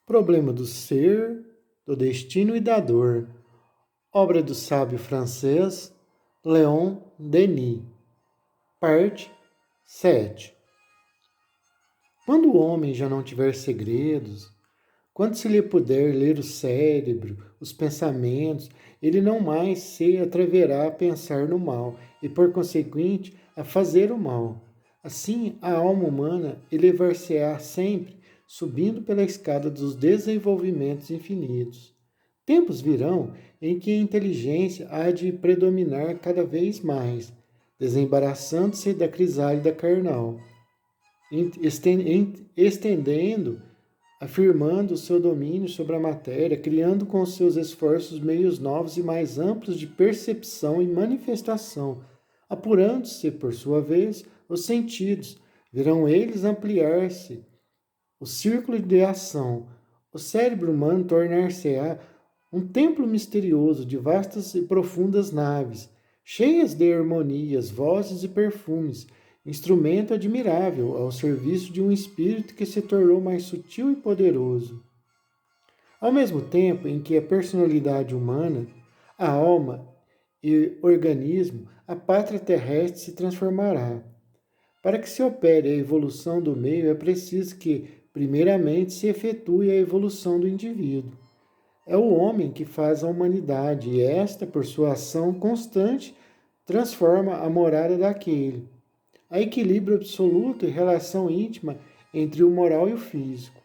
Problema do ser, do destino e da dor. Obra do sábio francês Léon Denis. Parte 7. Quando o homem já não tiver segredos, quando se lhe puder ler o cérebro, os pensamentos, ele não mais se atreverá a pensar no mal e, por conseguinte, a fazer o mal. Assim, a alma humana elevar-se-á sempre, subindo pela escada dos desenvolvimentos infinitos. Tempos virão em que a inteligência há de predominar cada vez mais, desembaraçando-se da crisálida carnal, estendendo, afirmando o seu domínio sobre a matéria, criando com os seus esforços meios novos e mais amplos de percepção e manifestação, apurando-se, por sua vez, os sentidos, virão eles ampliar-se, o círculo de ação, o cérebro humano tornar-se-á um templo misterioso de vastas e profundas naves, cheias de harmonias, vozes e perfumes, instrumento admirável ao serviço de um espírito que se tornou mais sutil e poderoso. Ao mesmo tempo em que a personalidade humana, a alma e organismo, a pátria terrestre se transformará. Para que se opere a evolução do meio, é preciso que, primeiramente, se efetue a evolução do indivíduo. É o homem que faz a humanidade e esta, por sua ação constante, transforma a morada daquele. Há equilíbrio absoluto e relação íntima entre o moral e o físico.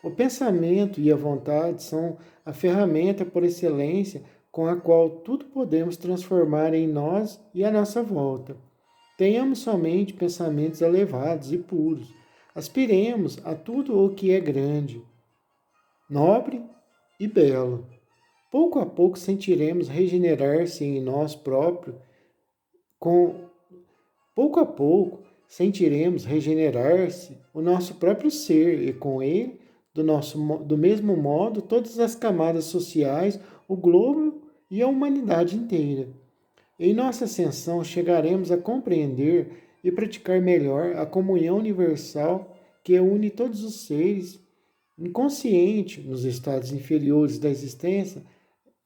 O pensamento e a vontade são a ferramenta por excelência com a qual tudo podemos transformar em nós e à nossa volta. Tenhamos somente pensamentos elevados e puros. Aspiremos a tudo o que é grande, nobre e belo. Pouco a pouco sentiremos regenerar-se em nós próprios, com pouco a pouco sentiremos regenerar-se o nosso próprio ser e com ele, do mesmo modo, todas as camadas sociais, o globo e a humanidade inteira. Em nossa ascensão chegaremos a compreender e praticar melhor a comunhão universal que une todos os seres. Inconsciente nos estados inferiores da existência,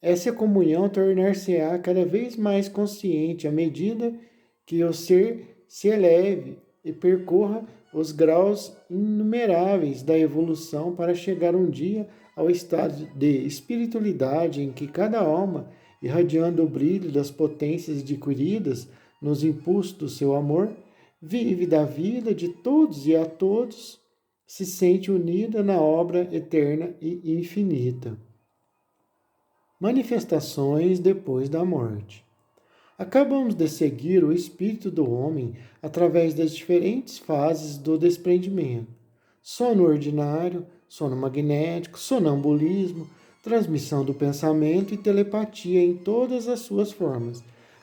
essa comunhão tornar-se-á cada vez mais consciente à medida que o ser se eleve e percorra os graus inumeráveis da evolução para chegar um dia ao estado de espiritualidade em que cada alma, irradiando o brilho das potências adquiridas nos impulsos do seu amor, vive da vida de todos e a todos, se sente unida na obra eterna e infinita. Manifestações depois da morte. Acabamos de seguir o espírito do homem através das diferentes fases do desprendimento: sono ordinário, sono magnético, sonambulismo, transmissão do pensamento e telepatia em todas as suas formas.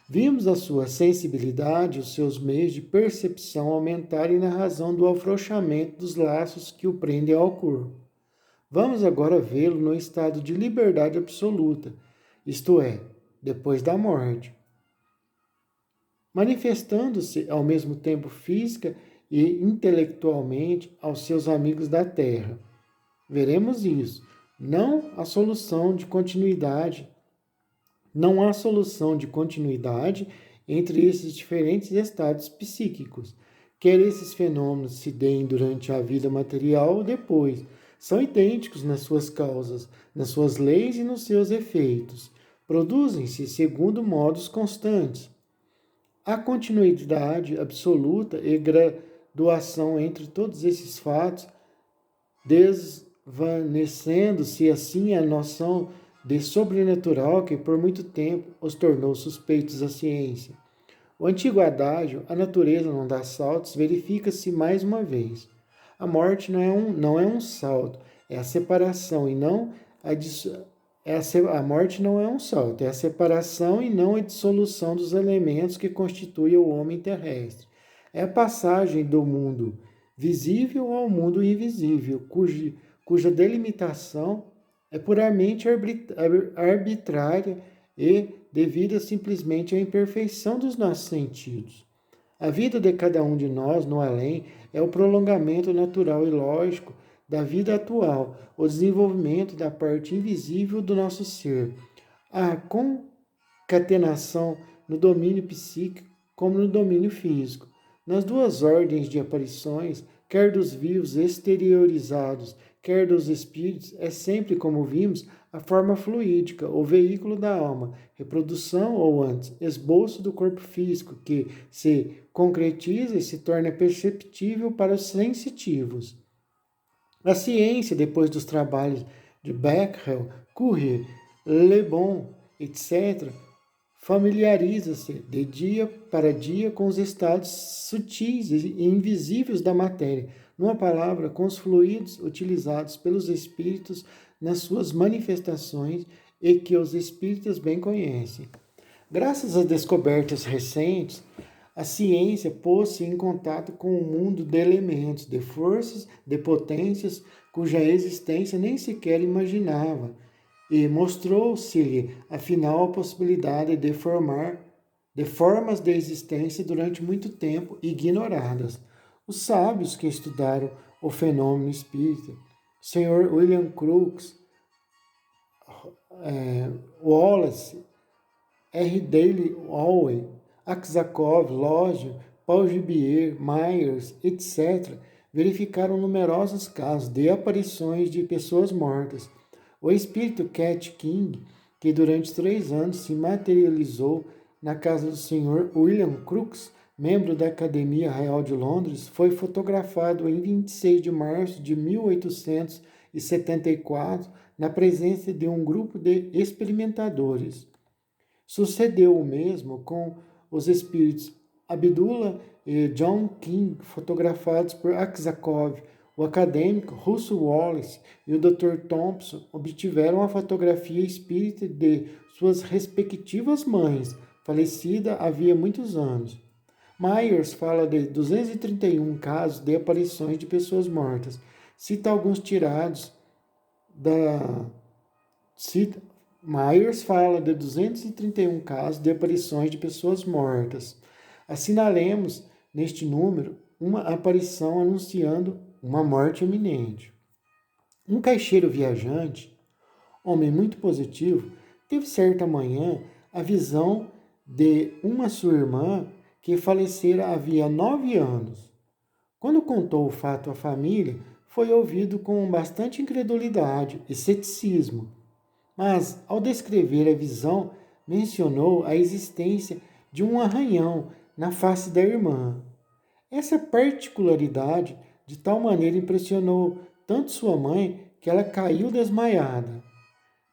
Vimos a sua sensibilidade, os seus meios de percepção aumentarem na razão do afrouxamento dos laços que o prendem ao corpo. Vamos agora vê-lo no estado de liberdade absoluta, isto é, depois da morte, manifestando-se ao mesmo tempo física e intelectualmente aos seus amigos da Terra. Veremos isso. Não há solução de continuidade entre esses diferentes estados psíquicos, quer esses fenômenos se deem durante a vida material ou depois. São idênticos nas suas causas, nas suas leis e nos seus efeitos. Produzem-se segundo modos constantes. Há continuidade absoluta e graduação entre todos esses fatos, desvanecendo-se assim a noção de sobrenatural que por muito tempo os tornou suspeitos à ciência. O antigo adágio, a natureza não dá saltos, verifica-se mais uma vez. A morte não é um salto, é a separação e não a morte não é um salto, é a separação e não a dissolução dos elementos que constituem o homem terrestre. É a passagem do mundo visível ao mundo invisível, cuja delimitação é puramente arbitrária e devida simplesmente à imperfeição dos nossos sentidos. A vida de cada um de nós no além é o prolongamento natural e lógico da vida atual, o desenvolvimento da parte invisível do nosso ser, a concatenação no domínio psíquico como no domínio físico. Nas duas ordens de aparições, quer dos vivos exteriorizados, quer dos espíritos, é sempre, como vimos, a forma fluídica, o veículo da alma, reprodução ou antes, esboço do corpo físico, que se concretiza e se torna perceptível para os sensitivos. A ciência, depois dos trabalhos de Becquerel, Curie, Le Bon, etc., familiariza-se de dia para dia com os estados sutis e invisíveis da matéria, numa palavra, com os fluidos utilizados pelos espíritos nas suas manifestações e que os espíritos bem conhecem. Graças às descobertas recentes, a ciência pôs-se em contato com o mundo de elementos, de forças, de potências, cuja existência nem sequer imaginava, e mostrou-se-lhe, afinal, a possibilidade de formas de existência durante muito tempo ignoradas. Os sábios que estudaram o fenômeno espírita, Sr. William Crookes, Wallace, R. Daley Alway, Aksakov, Lodge, Paul Gibier, Myers, etc., verificaram numerosos casos de aparições de pessoas mortas. O espírito Cat King, que durante 3 anos se materializou na casa do Sr. William Crookes, membro da Academia Real de Londres, foi fotografado em 26 de março de 1874, na presença de um grupo de experimentadores. Sucedeu o mesmo com os espíritos Abdullah e John King, fotografados por Aksakov. O acadêmico Russell Wallace e o Dr. Thompson obtiveram a fotografia espírita de suas respectivas mães, falecida havia muitos anos. Myers fala de 231 casos de aparições de pessoas mortas. Cita alguns tirados da... Myers fala de 231 casos de aparições de pessoas mortas. Assinalemos neste número uma aparição anunciando uma morte iminente. Um caixeiro viajante, homem muito positivo, teve certa manhã a visão de uma sua irmã que falecera havia 9 anos. Quando contou o fato à família, foi ouvido com bastante incredulidade e ceticismo. Mas, ao descrever a visão, mencionou a existência de um arranhão na face da irmã. Essa particularidade de tal maneira impressionou tanto sua mãe que ela caiu desmaiada.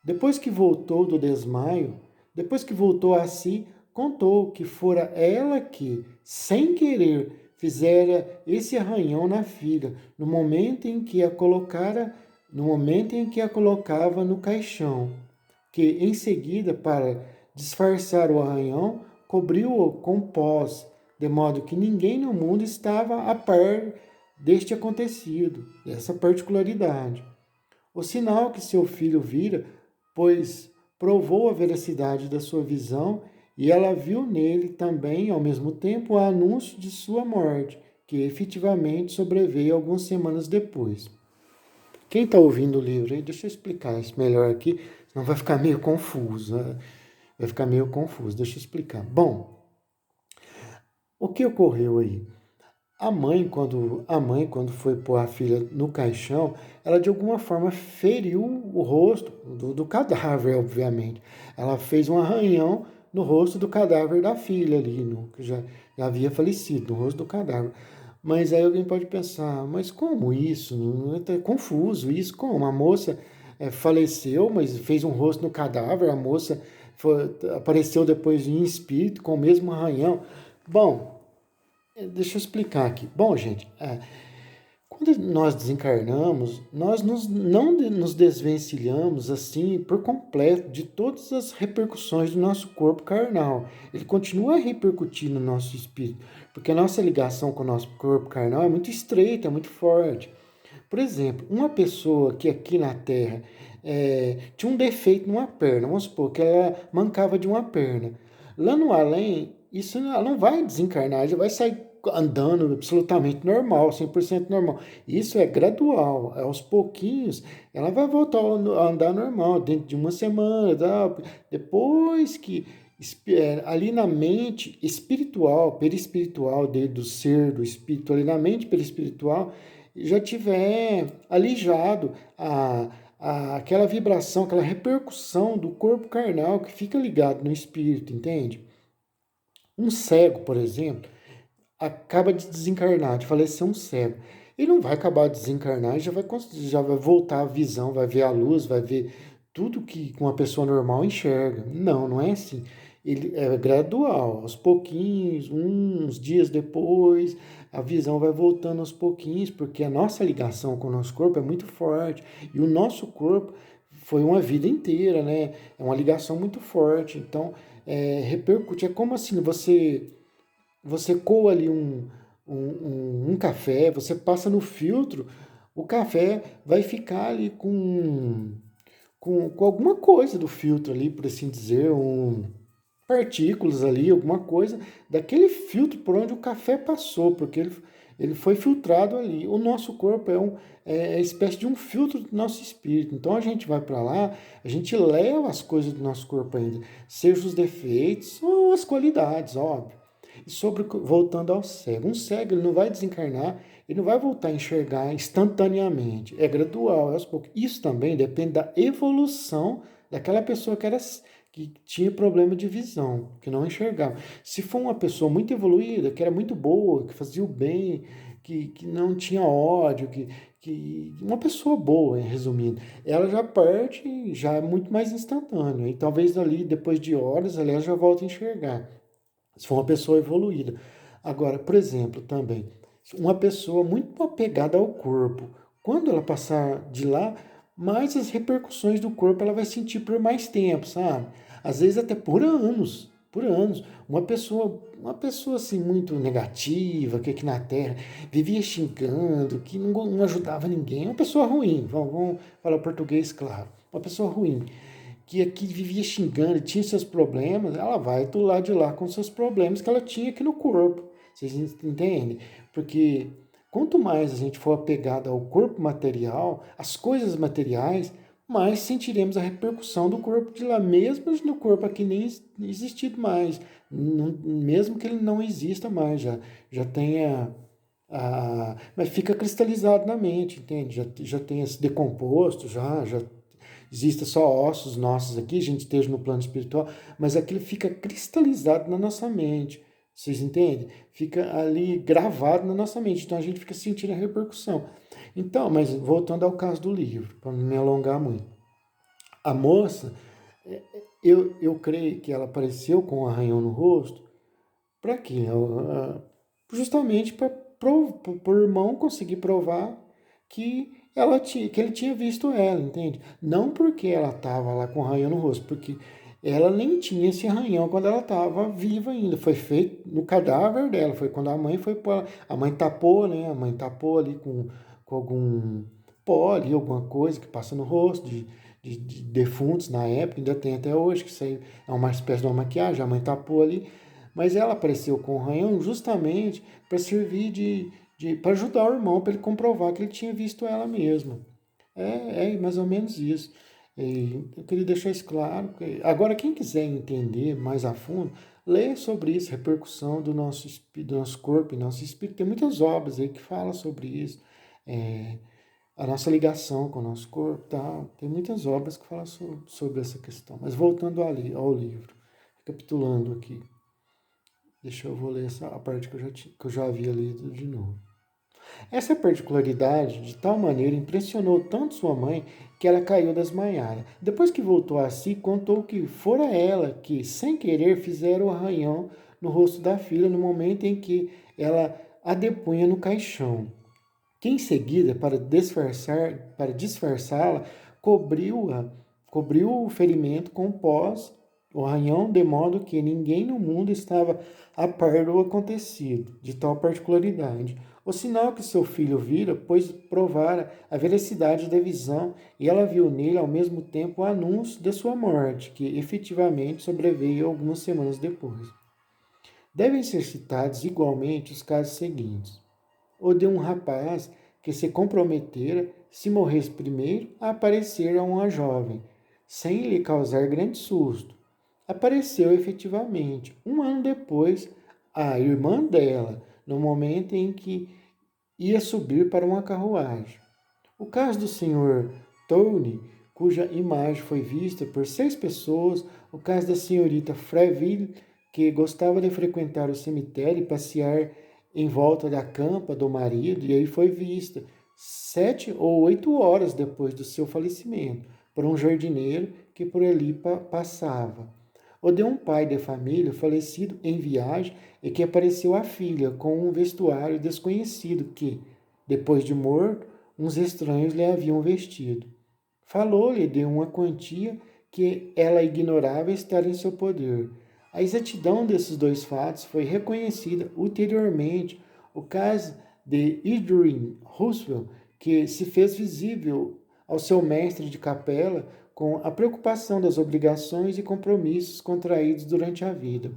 Depois que voltou do desmaio, depois que voltou a si, contou que fora ela que, sem querer, fizera esse arranhão na filha, no momento em que a colocava no caixão, que em seguida, para disfarçar o arranhão, cobriu-o com pós, de modo que ninguém no mundo estava a par deste acontecido, dessa particularidade. O sinal que seu filho vira, pois provou a veracidade da sua visão, e ela viu nele também, ao mesmo tempo, o anúncio de sua morte, que efetivamente sobreveio algumas semanas depois. Quem está ouvindo o livro aí, deixa eu explicar isso melhor aqui, senão vai ficar meio confuso. Né? Vai ficar meio confuso, deixa eu explicar. Bom, o que ocorreu aí? A mãe, quando foi pôr a filha no caixão, ela de alguma forma feriu o rosto do cadáver, obviamente. Ela fez um arranhão no rosto do cadáver da filha ali, que já havia falecido, no rosto do cadáver. Mas aí alguém pode pensar, mas como isso? É confuso isso, como? A moça faleceu, mas fez um rosto no cadáver, a moça apareceu depois em espírito com o mesmo arranhão. Bom, deixa eu explicar aqui. Bom, gente, quando nós desencarnamos, nós não nos desvencilhamos assim por completo de todas as repercussões do nosso corpo carnal. Ele continua a repercutir no nosso espírito, porque a nossa ligação com o nosso corpo carnal é muito estreita, é muito forte. Por exemplo, uma pessoa que aqui na Terra tinha um defeito numa perna, vamos supor que ela mancava de uma perna. Lá no além, isso ela não vai desencarnar, já vai sair andando absolutamente normal, 100% normal. Isso é gradual, aos pouquinhos ela vai voltar a andar normal, dentro de uma semana, tá? Depois que ali na mente espiritual, perispiritual dele, do ser, do espírito, ali na mente perispiritual, já tiver alijado aquela vibração, aquela repercussão do corpo carnal que fica ligado no espírito, entende? Um cego, por exemplo, acaba de desencarnar, de falecer um cego. Ele não vai acabar de desencarnar e já vai voltar a visão, vai ver a luz, vai ver tudo que uma pessoa normal enxerga. Não, não é assim. Ele é gradual, aos pouquinhos, uns dias depois, a visão vai voltando aos pouquinhos, porque a nossa ligação com o nosso corpo é muito forte. E o nosso corpo foi uma vida inteira, né? É uma ligação muito forte. Então, repercute. É como assim, você coa ali um café, você passa no filtro, o café vai ficar ali com alguma coisa do filtro ali, por assim dizer, partículas ali, alguma coisa daquele filtro por onde o café passou, porque ele foi filtrado ali. O nosso corpo é espécie de um filtro do nosso espírito. Então a gente vai para lá, a gente leva as coisas do nosso corpo ainda, seja os defeitos ou as qualidades, óbvio. E voltando ao cego, um cego ele não vai desencarnar, ele não vai voltar a enxergar instantaneamente, é gradual, é aos poucos. Isso também depende da evolução daquela pessoa que tinha problema de visão, que não enxergava. Se for uma pessoa muito evoluída, que era muito boa, que fazia o bem, que não tinha ódio, que uma pessoa boa, resumindo, ela já parte, já é muito mais instantâneo. E talvez ali, depois de horas, ela já volta a enxergar. Se for uma pessoa evoluída. Agora, por exemplo, também, uma pessoa muito apegada ao corpo, quando ela passar de lá, mais as repercussões do corpo ela vai sentir por mais tempo, sabe? Às vezes até por anos, por anos. Uma pessoa assim muito negativa, que aqui na Terra vivia xingando, que não ajudava ninguém, uma pessoa ruim, vamos falar português claro, uma pessoa ruim que aqui vivia xingando, tinha seus problemas, ela vai do lado de lá com seus problemas que ela tinha aqui no corpo. Vocês entendem? Porque quanto mais a gente for apegado ao corpo material, às coisas materiais, mais sentiremos a repercussão do corpo de lá, mesmo no corpo aqui nem existido mais, mesmo que ele não exista mais, já tenha mas fica cristalizado na mente, entende? Já tenha se decomposto, já exista só ossos nossos aqui, a gente esteja no plano espiritual, mas aquilo fica cristalizado na nossa mente. Vocês entendem? Fica ali gravado na nossa mente. Então a gente fica sentindo a repercussão. Então, mas voltando ao caso do livro, para não me alongar muito. A moça, eu creio que ela apareceu com um arranhão no rosto. Para quê? Justamente para o irmão conseguir provar que ele tinha visto ela, entende? Não porque ela estava lá com arranhão no rosto, porque ela nem tinha esse arranhão quando ela estava viva ainda. Foi feito no cadáver dela, foi quando a mãe foi pôr. A mãe tapou, né? A mãe tapou ali com algum pó ali, alguma coisa que passa no rosto de defuntos na época, ainda tem até hoje, que isso aí é uma espécie de uma maquiagem, a mãe tapou ali. Mas ela apareceu com o arranhão justamente para servir para ajudar o irmão, para ele comprovar que ele tinha visto ela mesma. É mais ou menos isso. E eu queria deixar isso claro. Agora, quem quiser entender mais a fundo, lê sobre isso, repercussão do nosso corpo e nosso espírito. Tem muitas obras aí que falam sobre isso. A nossa ligação com o nosso corpo, tal. Tem muitas obras que falam sobre essa questão. Mas voltando ao livro, recapitulando aqui. Vou ler a parte que eu já havia lido de novo. Essa particularidade, de tal maneira, impressionou tanto sua mãe que ela caiu desmaiada. Depois que voltou a si, contou que fora ela que, sem querer, fizera o arranhão no rosto da filha no momento em que ela a depunha no caixão. Que em seguida, para disfarçá-la, cobriu o ferimento com pós, o arranhão, de modo que ninguém no mundo estava a par do acontecido, de tal particularidade. O sinal que seu filho vira, pois provara a veracidade da visão, e ela viu nele ao mesmo tempo o anúncio de sua morte, que efetivamente sobreveio algumas semanas depois. Devem ser citados igualmente os casos seguintes: o de um rapaz que se comprometera, se morresse primeiro, a aparecer a uma jovem, sem lhe causar grande susto. Apareceu efetivamente, um ano depois, a irmã dela, no momento em que ia subir para uma carruagem. O caso do Sr. Tony, cuja imagem foi vista por 6 pessoas, o caso da senhorita Freville, que gostava de frequentar o cemitério e passear em volta da campa do marido, e aí foi vista 7 ou 8 horas depois do seu falecimento, por um jardineiro que por ali passava. O de um pai de família falecido em viagem e que apareceu a filha com um vestuário desconhecido que, depois de morto, uns estranhos lhe haviam vestido. Falou-lhe de uma quantia que ela ignorava estar em seu poder. A exatidão desses 2 fatos foi reconhecida ulteriormente. O caso de Idris Roosevelt, que se fez visível ao seu mestre de capela com a preocupação das obrigações e compromissos contraídos durante a vida.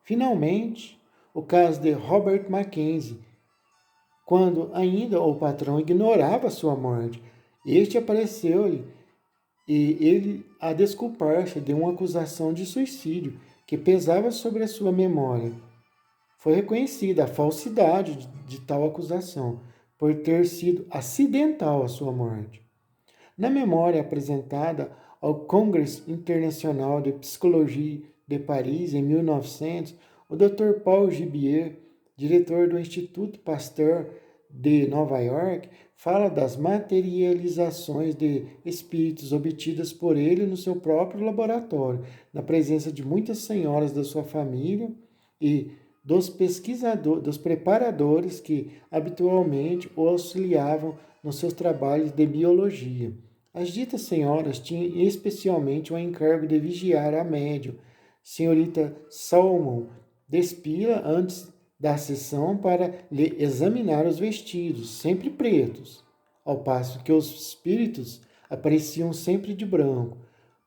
Finalmente, o caso de Robert Mackenzie, quando ainda o patrão ignorava sua morte. Este apareceu-lhe e ele a desculpar-se de uma acusação de suicídio que pesava sobre a sua memória. Foi reconhecida a falsidade de tal acusação, por ter sido acidental a sua morte. Na memória apresentada ao Congresso Internacional de Psicologia de Paris em 1900, o Dr. Paul Gibier, diretor do Instituto Pasteur de Nova York, fala das materializações de espíritos obtidas por ele no seu próprio laboratório, na presença de muitas senhoras da sua família e dos pesquisadores, dos preparadores que habitualmente o auxiliavam nos seus trabalhos de biologia. As ditas senhoras tinham especialmente o encargo de vigiar a médium, senhorita Salmon, despila antes da sessão para lhe examinar os vestidos, sempre pretos, ao passo que os espíritos apareciam sempre de branco.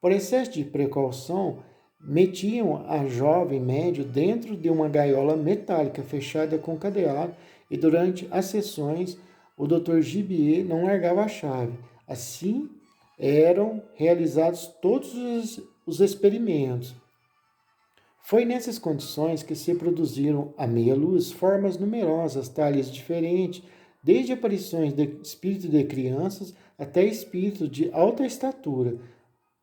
Por excesso de precaução, metiam a jovem médio dentro de uma gaiola metálica fechada com cadeado e durante as sessões o Dr. Gibier não largava a chave. Assim eram realizados todos os experimentos. Foi nessas condições que se produziram à meia-luz formas numerosas, talhas diferentes, desde aparições de espíritos de crianças até espíritos de alta estatura.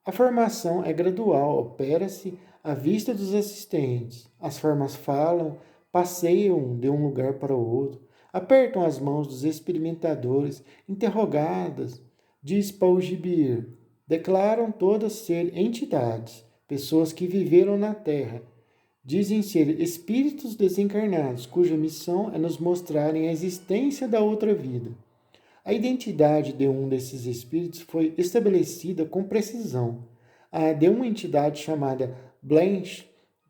A formação é gradual, opera-se à vista dos assistentes. As formas falam, passeiam de um lugar para o outro, apertam as mãos dos experimentadores, interrogadas, diz Paul Gibier. Declaram todas ser entidades, pessoas que viveram na Terra. Dizem ser espíritos desencarnados, cuja missão é nos mostrarem a existência da outra vida. A identidade de um desses espíritos foi estabelecida com precisão. A de uma entidade chamada Blanche,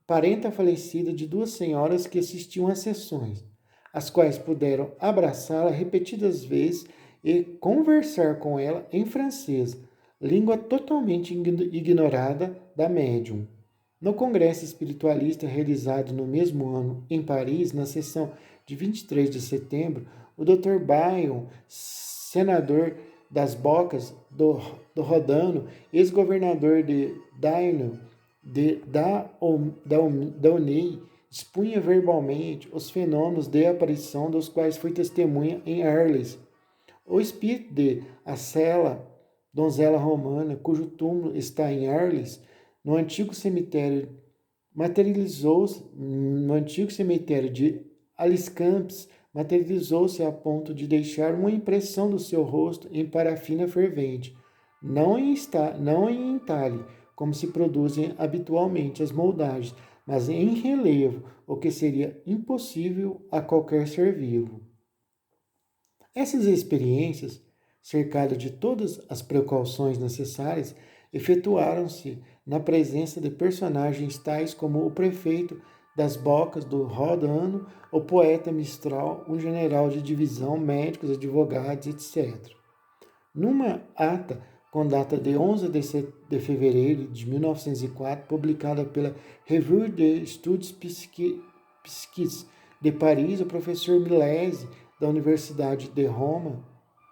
parenta falecida de 2 senhoras que assistiam às sessões, as quais puderam abraçá-la repetidas vezes e conversar com ela em francês, língua totalmente ignorada da médium. No congresso espiritualista realizado no mesmo ano em Paris, na sessão de 23 de setembro, o Dr. Bayon, senador das Bocas do Rodano, ex-governador de Daino, Daunay, expunha verbalmente os fenômenos de aparição dos quais foi testemunha em Arles. O espírito de Acela, donzela romana, cujo túmulo está em Arles, no antigo cemitério, materializou-se no antigo cemitério de Aliscamps, materializou-se a ponto de deixar uma impressão do seu rosto em parafina fervente, não em entalhe, como se produzem habitualmente as moldagens, mas em relevo, o que seria impossível a qualquer ser vivo. Essas experiências, cercadas de todas as precauções necessárias, efetuaram-se na presença de personagens tais como o prefeito das Bocas do Rodano, o poeta Mistral, um general de divisão, médicos, advogados, etc. Numa ata com data de 11 de fevereiro de 1904, publicada pela Revue d'Etudes Psychiques de Paris, o professor Milesi, da Universidade de Roma,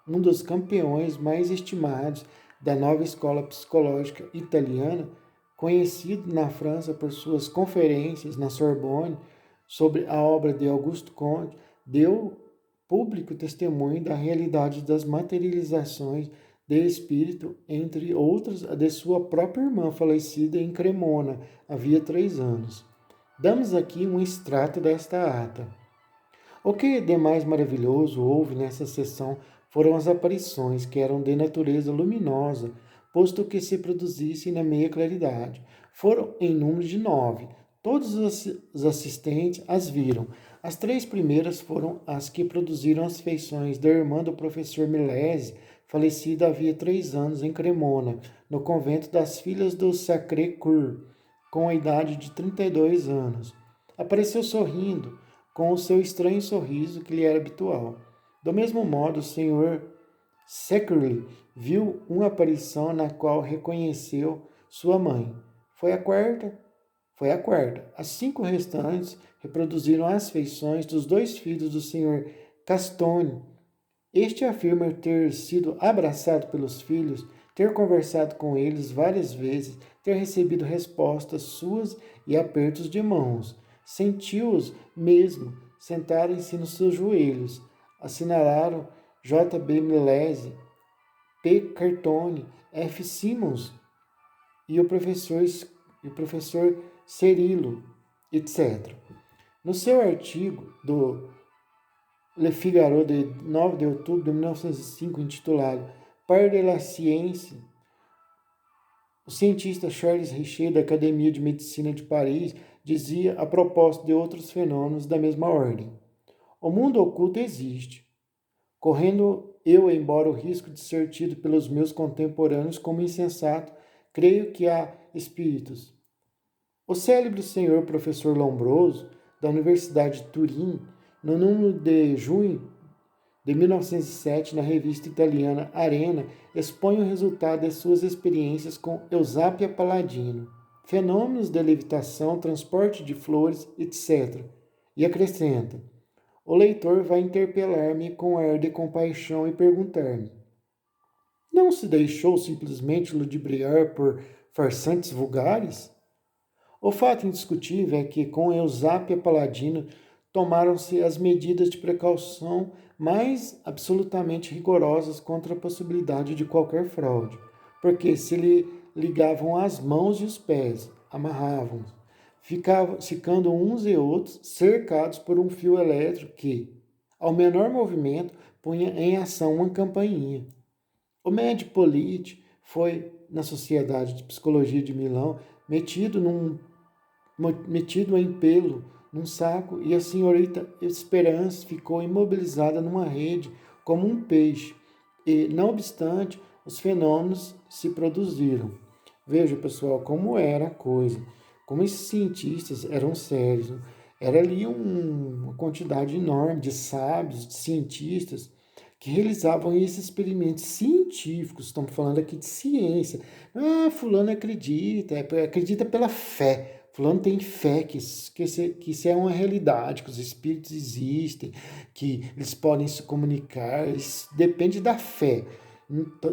um dos campeões mais estimados da nova escola psicológica italiana, conhecido na França por suas conferências na Sorbonne sobre a obra de Auguste Comte, deu público testemunho da realidade das materializações de espírito, entre outras a de sua própria irmã falecida em Cremona havia 3 anos. Damos aqui um extrato desta ata. O que de mais maravilhoso houve nessa sessão foram as aparições, que eram de natureza luminosa, posto que se produzissem na meia claridade. Foram em número de 9. Todos os assistentes as viram. As 3 primeiras foram as que produziram as feições da irmã do professor Milesi, falecida havia 3 anos em Cremona, no convento das Filhas do Sacré-Cœur, com a idade de 32 anos. Apareceu sorrindo, com o seu estranho sorriso que lhe era habitual. Do mesmo modo, o Sr. Seckerly viu uma aparição na qual reconheceu sua mãe. Foi a quarta. As 5 restantes reproduziram as feições dos 2 filhos do Sr. Castone. Este afirma ter sido abraçado pelos filhos, ter conversado com eles várias vezes, ter recebido respostas suas e apertos de mãos. Sentiu-os mesmo sentarem-se nos seus joelhos. Assinalaram J. B. Milesi, P. Cartone, F. Simmons e o professor Cerilo, etc. No seu artigo do Le Figaro de 9 de outubro de 1905, intitulado Par de la Science, o cientista Charles Richer, da Academia de Medicina de Paris, dizia a propósito de outros fenômenos da mesma ordem: o mundo oculto existe, correndo eu, embora o risco de ser tido pelos meus contemporâneos como insensato, creio que há espíritos. O célebre senhor professor Lombroso, da Universidade de Turim, no número de junho de 1907, na revista italiana Arena, expõe o resultado de suas experiências com Eusápia Palladino, fenômenos de levitação, transporte de flores, etc. E acrescenta: o leitor vai interpelar-me com ar de compaixão e perguntar-me: não se deixou simplesmente ludibriar por farsantes vulgares? O fato indiscutível é que, com Eusápia Palladino, tomaram-se as medidas de precaução mais absolutamente rigorosas contra a possibilidade de qualquer fraude, porque se lhe ligavam as mãos e os pés, amarravam-os, ficando uns e outros cercados por um fio elétrico que, ao menor movimento, punha em ação uma campainha. O médico Politi foi, na Sociedade de Psicologia de Milão, metido em pelo num saco, e a senhorita Esperance ficou imobilizada numa rede como um peixe. E, não obstante, os fenômenos se produziram. Veja, pessoal, como era a coisa. Como esses cientistas eram sérios. Né? Era ali uma quantidade enorme de sábios, de cientistas, que realizavam esses experimentos científicos. Estamos falando aqui de ciência. Ah, fulano acredita pela fé. Fulano tem fé que isso é uma realidade, que os espíritos existem, que eles podem se comunicar, isso depende da fé.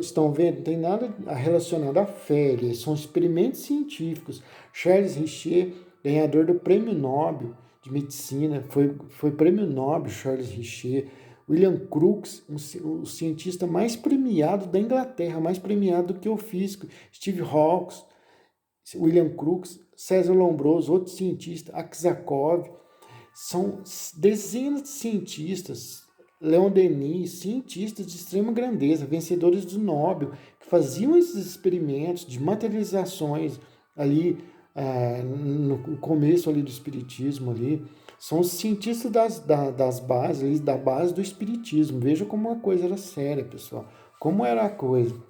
Estão vendo? Não tem nada relacionado à fé, são experimentos científicos. Charles Richer, ganhador do Prêmio Nobel de Medicina, foi Prêmio Nobel Charles Richer. William Crookes, o cientista mais premiado da Inglaterra, mais premiado do que o físico. Steve Hawking, William Crookes, César Lombroso, outro cientista, Aksakov, são dezenas de cientistas, Leon Denis, cientistas de extrema grandeza, vencedores do Nobel, que faziam esses experimentos de materializações ali no começo ali do espiritismo ali, são os cientistas das bases, ali, da base do espiritismo. Veja como a coisa era séria, pessoal, como era a coisa.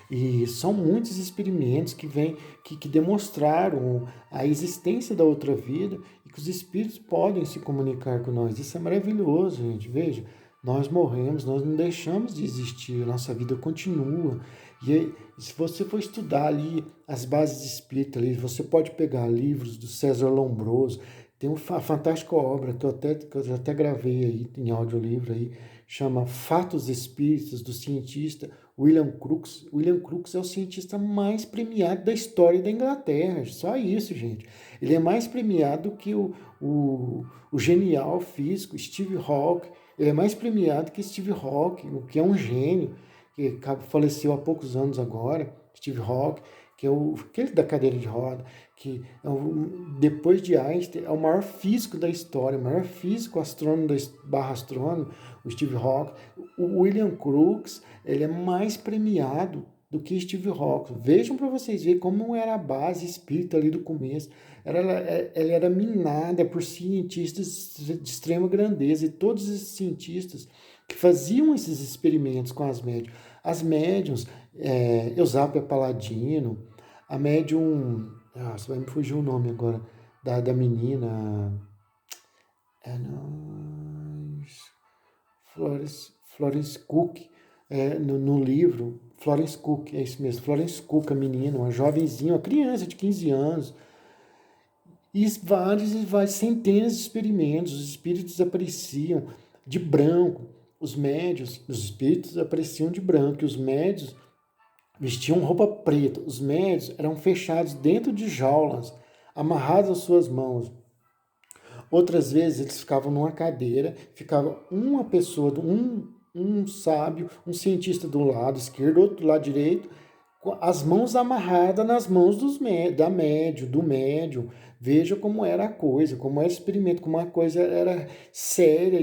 E são muitos experimentos que demonstraram a existência da outra vida e que os espíritos podem se comunicar com nós. Isso é maravilhoso, gente. Veja, nós morremos, nós não deixamos de existir, a nossa vida continua. Se você for estudar ali as bases espíritas, ali, você pode pegar livros do César Lombroso, tem uma fantástica obra que eu já até gravei aí em audiolivro aí, chama Fatos Espíritas, do cientista William Crookes. William Crookes é o cientista mais premiado da história da Inglaterra, só isso, gente. Ele é mais premiado que o genial físico Steve Hawking, ele é mais premiado que Steve Hawking, o que é um gênio, que faleceu há poucos anos agora, Steve Hawking, que é aquele da cadeira de roda, que depois de Einstein é o maior físico da história, o maior físico astrônomo barra astrônomo, o Steve Hawking. O William Crookes, ele é mais premiado do que Steve Hawking. Vejam para vocês verem como era a base espírita ali do começo. Ela era minada por cientistas de extrema grandeza, e todos esses cientistas que faziam esses experimentos com as médiums. As médiums, Eusápia Paladino, a médium, você vai me fugir o nome agora, da menina, Florence Cook, no livro, Florence Cook, é isso mesmo, Florence Cook, a menina, uma jovenzinha, uma criança de 15 anos, e vários, centenas de experimentos, os espíritos apareciam de branco, os espíritos apareciam de branco, e os médios vestiam roupa preta, os médios eram fechados dentro de jaulas, amarrados às suas mãos. Outras vezes eles ficavam numa cadeira, ficava uma pessoa, um sábio, um cientista do lado esquerdo, outro do lado direito, com as mãos amarradas nas mãos do médium. Veja como era a coisa, como era o experimento, como a coisa era séria,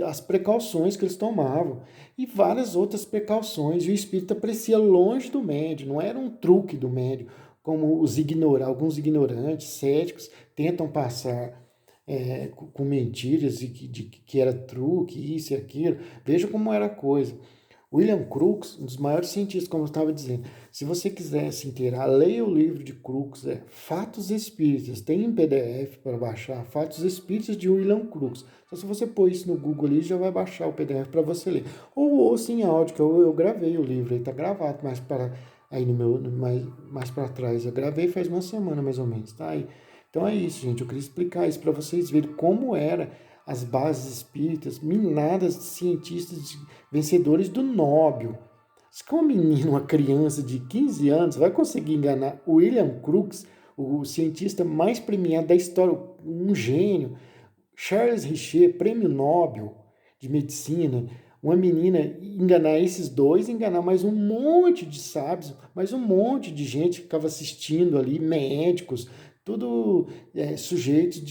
as precauções que eles tomavam. E várias outras precauções. E o espírito aparecia longe do médium, não era um truque do médium, como alguns ignorantes, céticos, tentam passar com mentiras de que era truque, isso e aquilo. Veja como era a coisa. William Crookes, um dos maiores cientistas, como eu estava dizendo, se você quiser se inteirar, leia o livro de Crookes, Fatos Espíritas, tem em PDF para baixar, Fatos Espíritas de William Crookes. Então, se você pôr isso no Google ali, já vai baixar o PDF para você ler. Ou ouça em áudio, que eu gravei o livro, ele está gravado mais para trás. Eu gravei faz uma semana mais ou menos, tá aí. Então é isso, gente. Eu queria explicar isso para vocês verem como era as bases espíritas minadas de cientistas vencedores do Nobel. Se uma menina, uma criança de 15 anos vai conseguir enganar o William Crookes, o cientista mais premiado da história, um gênio, Charles Richer, prêmio Nobel de medicina, uma menina enganar esses dois, enganar mais um monte de sábios, mais um monte de gente que ficava assistindo ali, médicos, tudo sujeitos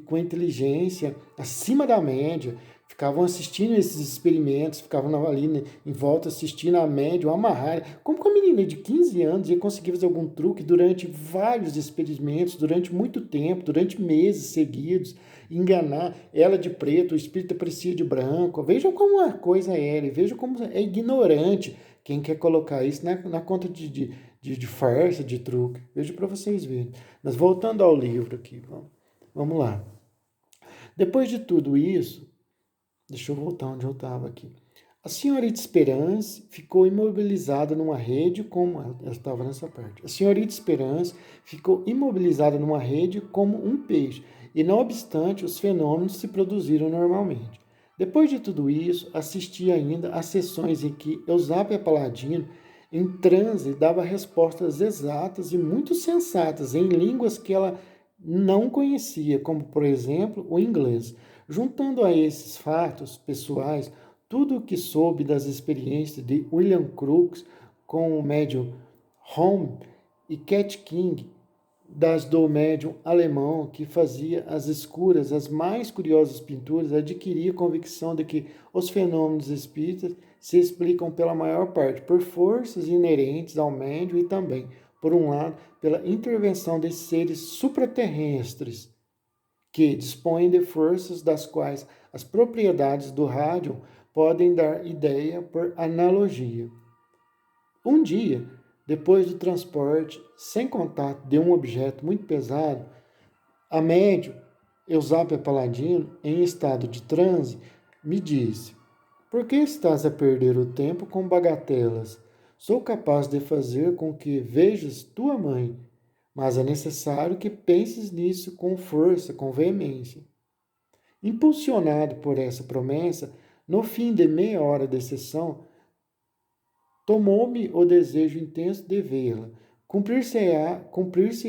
com inteligência acima da média, ficavam assistindo esses experimentos, ficavam ali, né, em volta assistindo a média, amarrar. Como que a menina de 15 anos ia conseguir fazer algum truque durante vários experimentos, durante muito tempo, durante meses seguidos, enganar ela de preto, o espírito aparecia de branco? Vejam como a coisa era, e vejam como é ignorante quem quer colocar isso na conta de farsa, de truque. Veja para vocês verem. Mas voltando ao livro aqui, vamos lá. Depois de tudo isso, deixa eu voltar onde eu estava aqui. A senhorita Esperance ficou imobilizada numa rede como... Eu estava nessa parte. A senhorita Esperance ficou imobilizada numa rede como um peixe, e não obstante, os fenômenos se produziram normalmente. Depois de tudo isso, assisti ainda a sessões em que Eusápia Paladino, em transe, dava respostas exatas e muito sensatas em línguas que ela não conhecia, como, por exemplo, o inglês. Juntando a esses fatos pessoais, tudo o que soube das experiências de William Crookes com o médium Home e Cat King, das do médium alemão que fazia as escuras, as mais curiosas pinturas, adquiria a convicção de que os fenômenos espíritas se explicam pela maior parte por forças inerentes ao médium e também, por um lado, pela intervenção de seres supraterrestres que dispõem de forças das quais as propriedades do rádio podem dar ideia por analogia. Um dia, depois do transporte sem contato de um objeto muito pesado, a médium Eusápia Paladino, em estado de transe, me disse: por que estás a perder o tempo com bagatelas? Sou capaz de fazer com que vejas tua mãe, mas é necessário que penses nisso com força, com veemência. Impulsionado por essa promessa, no fim de meia hora de sessão, tomou-me o desejo intenso de vê-la. Cumprir-se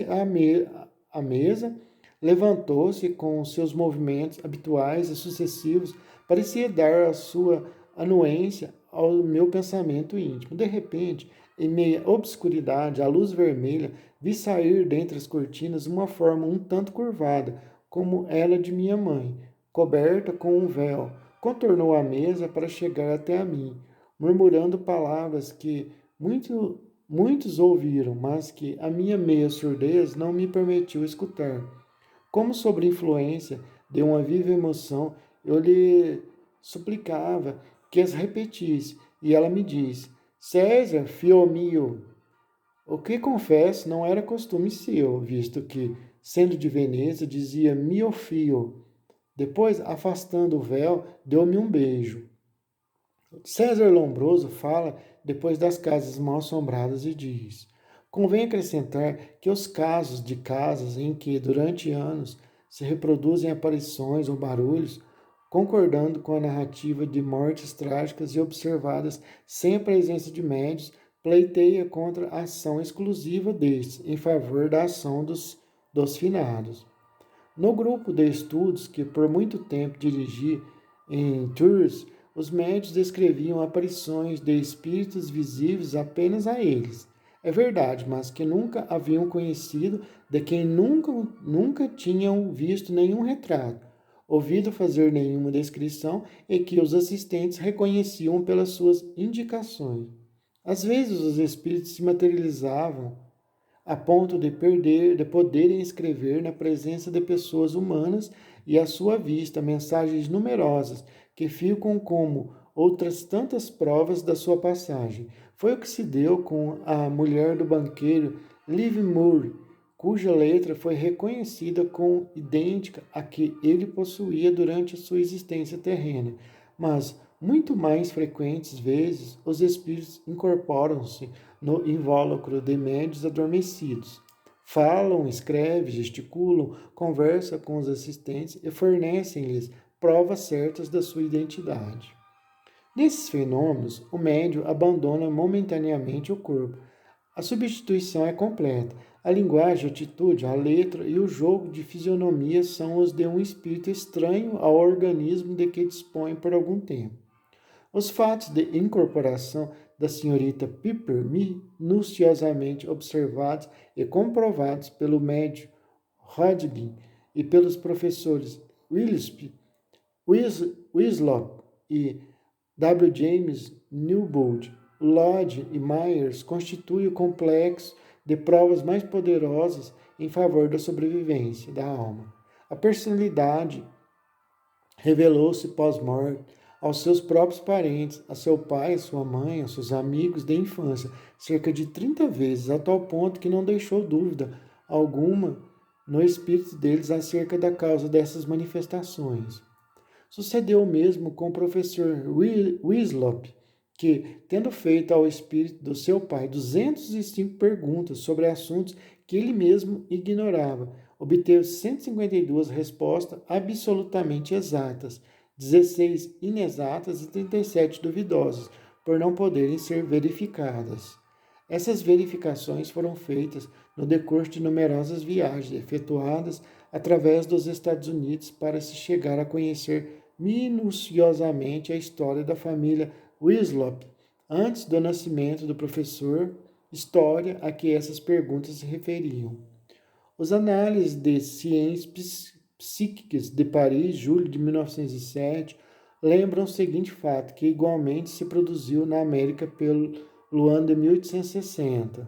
a mesa, levantou-se com seus movimentos habituais e sucessivos, parecia dar a sua anuência ao meu pensamento íntimo. De repente, em meia obscuridade, a luz vermelha, vi sair dentre as cortinas uma forma um tanto curvada, como ela de minha mãe, coberta com um véu. Contornou a mesa para chegar até a mim, murmurando palavras que muitos ouviram, mas que a minha meia surdez não me permitiu escutar. Como sob influência de uma viva emoção, eu lhe suplicava que as repetisse, e ela me disse: César, fio mio, o que confesso não era costume seu, visto que, sendo de Veneza, dizia mio fio. Depois, afastando o véu, deu-me um beijo. César Lombroso fala depois das casas mal assombradas e diz: convém acrescentar que os casos de casas em que durante anos se reproduzem aparições ou barulhos, concordando com a narrativa de mortes trágicas e observadas sem a presença de médios, pleiteia contra a ação exclusiva destes, em favor da ação dos finados. No grupo de estudos que por muito tempo dirigi em Tours, os médios descreviam aparições de espíritos visíveis apenas a eles. É verdade, mas que nunca haviam conhecido, de quem nunca tinham visto nenhum retrato, ouvido fazer nenhuma descrição e que os assistentes reconheciam pelas suas indicações. Às vezes os espíritos se materializavam a ponto de poderem escrever na presença de pessoas humanas e à sua vista mensagens numerosas que ficam como outras tantas provas da sua passagem. Foi o que se deu com a mulher do banqueiro Liv Moore, cuja letra foi reconhecida como idêntica à que ele possuía durante a sua existência terrena, mas muito mais frequentes vezes os espíritos incorporam-se no invólucro de médios adormecidos. Falam, escrevem, gesticulam, conversam com os assistentes e fornecem-lhes provas certas da sua identidade. Nesses fenômenos, o médium abandona momentaneamente o corpo. A substituição é completa. A linguagem, a atitude, a letra e o jogo de fisionomia são os de um espírito estranho ao organismo de que dispõe por algum tempo. Os fatos de incorporação da senhorita Piper, minuciosamente observados e comprovados pelo médium Hodgkin e pelos professores Wislop e W. James Newbold, Lodge e Myers, constituem o complexo de provas mais poderosas em favor da sobrevivência da alma. A personalidade revelou-se pós-morte aos seus próprios parentes, a seu pai, a sua mãe, a seus amigos de infância, cerca de 30 vezes, a tal ponto que não deixou dúvida alguma no espírito deles acerca da causa dessas manifestações. Sucedeu o mesmo com o professor Wislop, que, tendo feito ao espírito do seu pai 205 perguntas sobre assuntos que ele mesmo ignorava, obteve 152 respostas absolutamente exatas, 16 inexatas e 37 duvidosas, por não poderem ser verificadas. Essas verificações foram feitas no decurso de numerosas viagens efetuadas através dos Estados Unidos para se chegar a conhecer minuciosamente a história da família Wislop, antes do nascimento do professor, história a que essas perguntas se referiam. Os análises de ciências psíquicas de Paris, julho de 1907, lembram o seguinte fato, que igualmente se produziu na América pelo ano de 1860.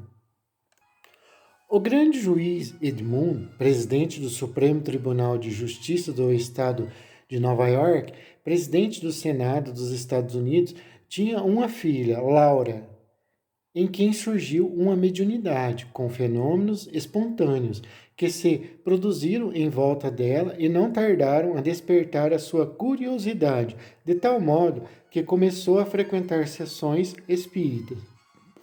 O grande juiz Edmund, presidente do Supremo Tribunal de Justiça do Estado de Nova York, presidente do Senado dos Estados Unidos, tinha uma filha, Laura, em quem surgiu uma mediunidade, com fenômenos espontâneos, que se produziram em volta dela e não tardaram a despertar a sua curiosidade, de tal modo que começou a frequentar sessões espíritas.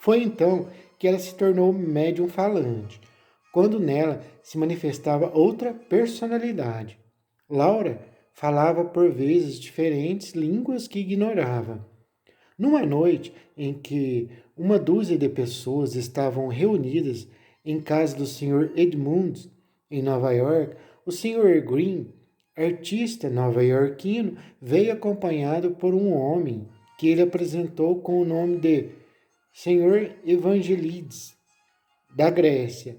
Foi então que ela se tornou médium falante, quando nela se manifestava outra personalidade. Laura falava por vezes diferentes línguas que ignorava. Numa noite em que uma dúzia de pessoas estavam reunidas em casa do Sr. Edmund, em Nova York, o Sr. Green, artista nova-iorquino, veio acompanhado por um homem que ele apresentou com o nome de Sr. Evangelides, da Grécia.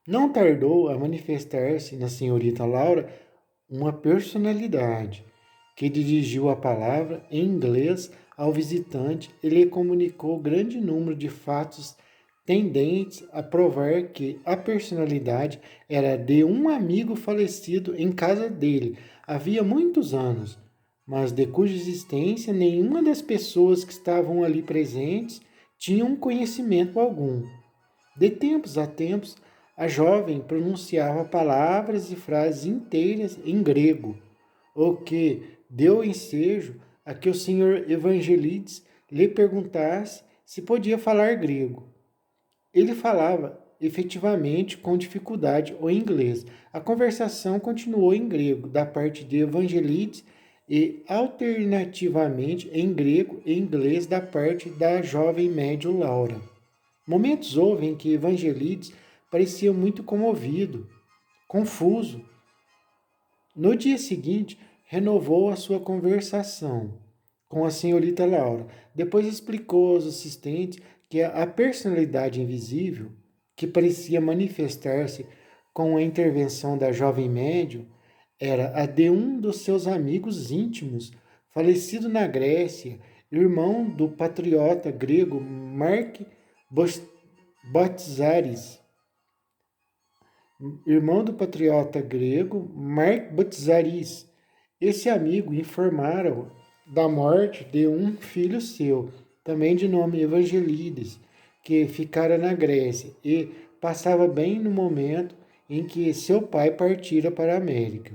Não tardou a manifestar-se na senhorita Laura uma personalidade que dirigiu a palavra em inglês ao visitante e lhe comunicou grande número de fatos tendentes a provar que a personalidade era de um amigo falecido em casa dele havia muitos anos, mas de cuja existência nenhuma das pessoas que estavam ali presentes tinham conhecimento algum. De tempos a tempos, a jovem pronunciava palavras e frases inteiras em grego, o que deu ensejo a que o Sr. Evangelides lhe perguntasse se podia falar grego. Ele falava efetivamente com dificuldade o inglês. A conversação continuou em grego, da parte de Evangelides, e alternativamente em grego e inglês da parte da jovem médium Laura. Momentos houve em que Evangelides parecia muito comovido, confuso. No dia seguinte, renovou a sua conversação com a senhorita Laura. Depois explicou aos assistentes que a personalidade invisível, que parecia manifestar-se com a intervenção da jovem médium, era a de um dos seus amigos íntimos, falecido na Grécia, irmão do patriota grego Mark Botzaris, irmão do patriota grego Mark Botzaris. Esse amigo informara da morte de um filho seu, também de nome Evangelides, que ficara na Grécia e passava bem no momento em que seu pai partira para a América.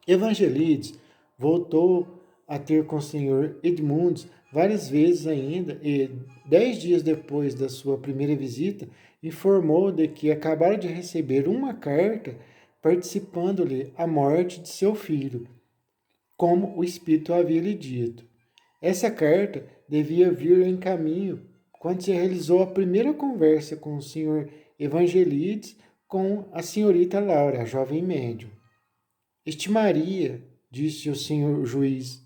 Evangelides voltou a ter com o Sr. Edmunds várias vezes ainda e, 10 dias depois da sua primeira visita, informou de que acabara de receber uma carta participando-lhe a morte de seu filho, como o Espírito havia lhe dito. Essa carta devia vir em caminho quando se realizou a primeira conversa com o Sr. Evangelides com a senhorita Laura, a jovem médium. Estimaria, disse o juiz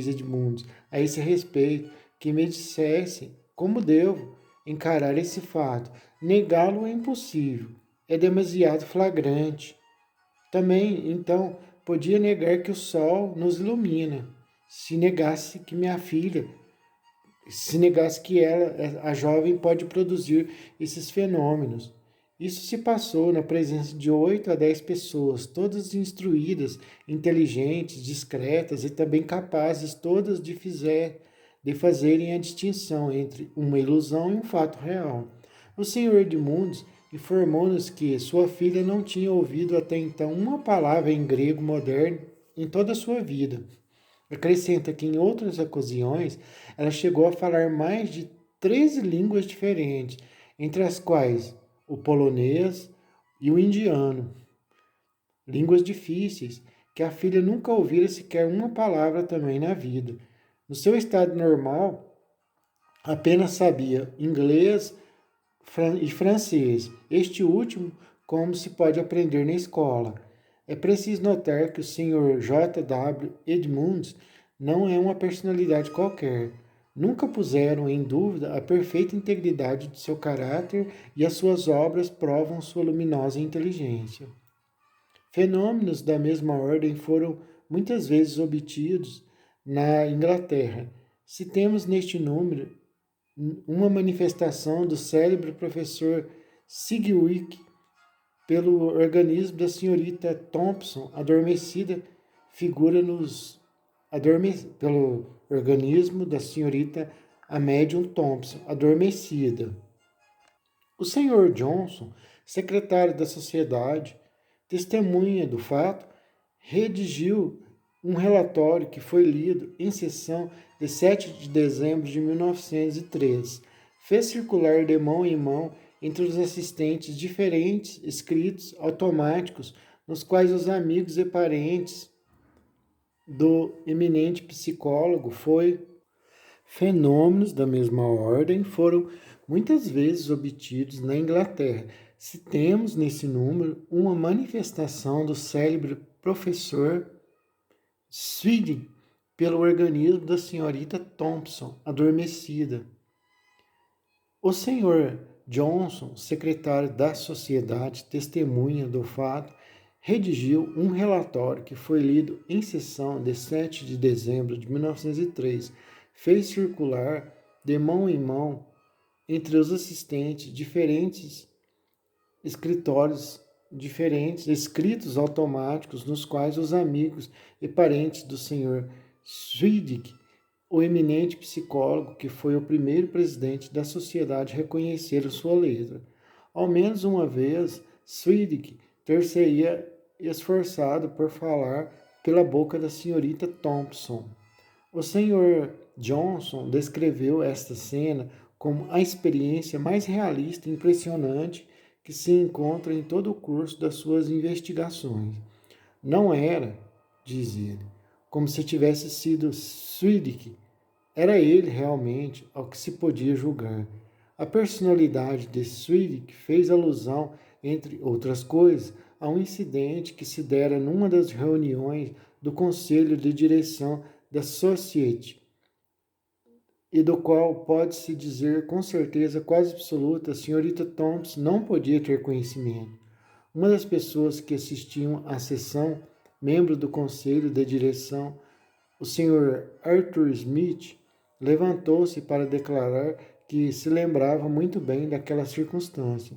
Edmunds, a esse respeito, que me dissesse como devo encarar esse fato. Negá-lo é impossível, é demasiado flagrante. Também, então, podia negar que o sol nos ilumina, se negasse que minha filha, se negasse que ela, a jovem, pode produzir esses fenômenos. Isso se passou na presença de 8 a 10 pessoas, todas instruídas, inteligentes, discretas e também capazes todas de fazerem a distinção entre uma ilusão e um fato real. O Sr. Edmunds informou-nos que sua filha não tinha ouvido até então uma palavra em grego moderno em toda a sua vida. Acrescenta que em outras ocasiões ela chegou a falar mais de 13 línguas diferentes, entre as quais o polonês e o indiano, línguas difíceis, que a filha nunca ouvira sequer uma palavra também na vida. No seu estado normal, apenas sabia inglês e francês, este último como se pode aprender na escola. É preciso notar que o Sr. J. W. Edmunds não é uma personalidade qualquer. Nunca puseram em dúvida a perfeita integridade de seu caráter e as suas obras provam sua luminosa inteligência. Fenômenos da mesma ordem foram muitas vezes obtidos na Inglaterra. Citemos neste número uma manifestação do célebre professor Sigwick pelo organismo da senhorita Thompson, adormecida, figura pelo organismo da senhorita a médium Thompson, adormecida. O Sr. Johnson, secretário da sociedade, testemunha do fato, redigiu um relatório que foi lido em sessão de 7 de dezembro de 1903. Fez circular de mão em mão entre os assistentes diferentes escritos automáticos nos quais os amigos e parentes do eminente psicólogo foi fenômenos da mesma ordem foram muitas vezes obtidos na Inglaterra. Se temos nesse número uma manifestação do célebre professor Sweden pelo organismo da senhorita Thompson, adormecida. O senhor Johnson, secretário da sociedade, testemunha do fato, redigiu um relatório que foi lido em sessão de 7 de dezembro de 1903. Fez circular de mão em mão entre os assistentes diferentes escritos automáticos nos quais os amigos e parentes do senhor Swedick, o eminente psicólogo que foi o primeiro presidente da sociedade, reconheceram sua letra. Ao menos uma vez, Swedick ter-se-ia esforçado por falar pela boca da senhorita Thompson. O senhor Johnson descreveu esta cena como a experiência mais realista e impressionante que se encontra em todo o curso das suas investigações. Não era, diz ele, como se tivesse sido Swedick. Era ele realmente ao que se podia julgar. A personalidade de Swedick fez alusão, entre outras coisas, a um incidente que se dera numa das reuniões do Conselho de Direção da Society, e do qual pode-se dizer com certeza quase absoluta a senhorita Thompson não podia ter conhecimento. Uma das pessoas que assistiam à sessão, membro do Conselho de Direção, o Sr. Arthur Smith, levantou-se para declarar que se lembrava muito bem daquela circunstância.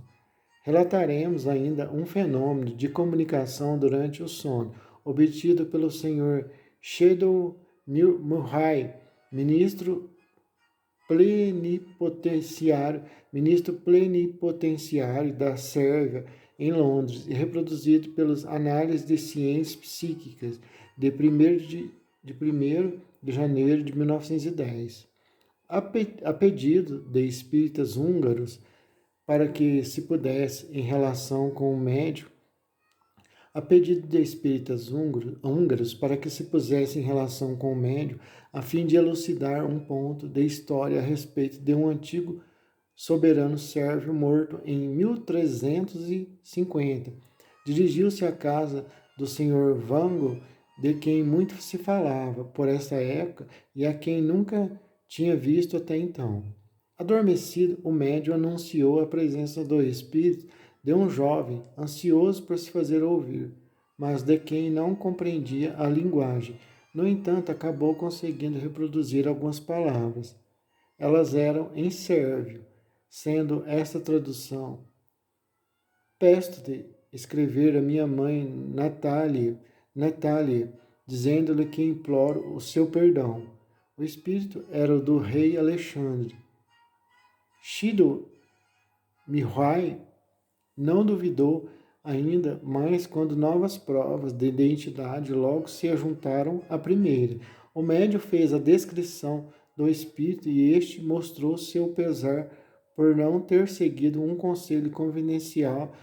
Relataremos ainda um fenômeno de comunicação durante o sono, obtido pelo Sr. Shadow Murray, ministro plenipotenciário da Sérvia em Londres, e reproduzido pelos Análises de Ciências Psíquicas de 1º de janeiro de 1910. A pedido de espíritas húngaros, para que se pudesse, em relação com o médium, a pedido de espíritas húngaros, para que se pusesse em relação com o médium, a fim de elucidar um ponto de história a respeito de um antigo soberano sérvio morto em 1350. Dirigiu-se à casa do Sr. Vango, de quem muito se falava por essa época e a quem nunca tinha visto até então. Adormecido, o médium anunciou a presença do espírito de um jovem ansioso por se fazer ouvir, mas de quem não compreendia a linguagem. No entanto, acabou conseguindo reproduzir algumas palavras. Elas eram em sérvio, sendo esta tradução: Peço-te escrever a minha mãe Natália, dizendo-lhe que imploro o seu perdão. O espírito era o do rei Alexandre. Shido Mihai não duvidou ainda mais quando novas provas de identidade logo se ajuntaram à primeira. O médium fez a descrição do espírito e este mostrou seu pesar por não ter seguido um conselho confidencial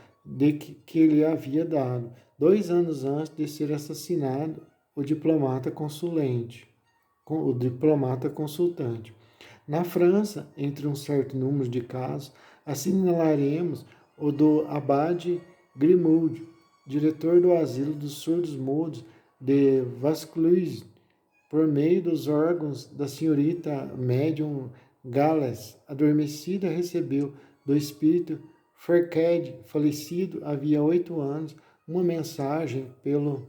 que lhe havia dado, 2 anos antes de ser assassinado, o diplomata consultante. Na França, entre um certo número de casos, assinalaremos o do abade Grimoud, diretor do asilo dos surdos-mudos de Vaucluse, por meio dos órgãos da senhorita médium Gales, adormecida, recebeu do espírito Ferqued, falecido havia 8 anos, uma mensagem pelo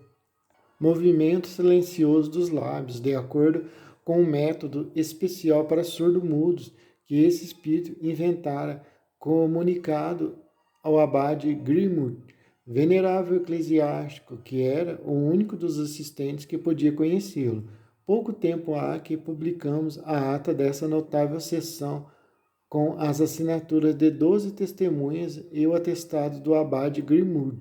movimento silencioso dos lábios, de acordo com um método especial para surdo-mudos que esse espírito inventara, comunicado ao abade Grimoud, venerável eclesiástico, que era o único dos assistentes que podia conhecê-lo. Pouco tempo há que publicamos a ata dessa notável sessão, com as assinaturas de 12 testemunhas e o atestado do abade Grimoud.